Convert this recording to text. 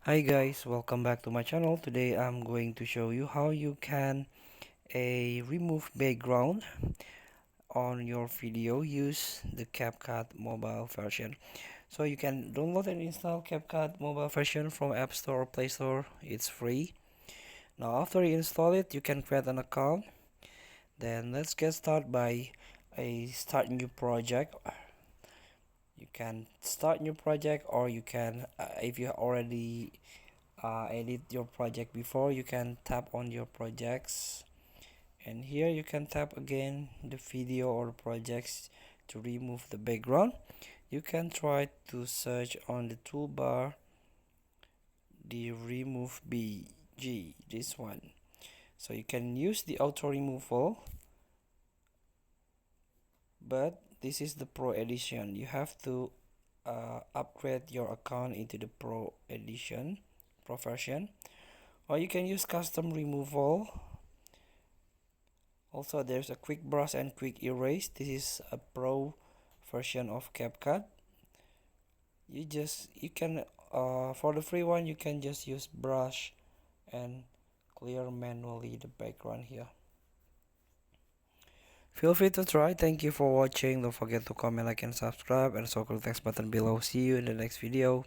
Hi guys, welcome back to my channel. Today I'm going to show you how you can remove background on your video. Use the CapCut mobile version. So you can download and install CapCut mobile version from App Store or Play Store. It's free. Now after you install it, you can create an account. Then let's get started by a start new project. You can start new project, or you can if you already edit your project before, you can tap on your projects, and here you can tap again the video or projects to remove the background. You can try to search on the toolbar the remove bg, this one. So you can use the auto removal, but this is the pro edition. You have to upgrade your account into the pro edition, pro version, or you can use custom removal. Also, there's a quick brush and quick erase. This is a pro version of CapCut. You can for the free one, you can just use brush and clear manually the background here. Feel free to try. Thank you for watching. Don't forget to comment, like, and subscribe, and circle the text button below. See you in the next video.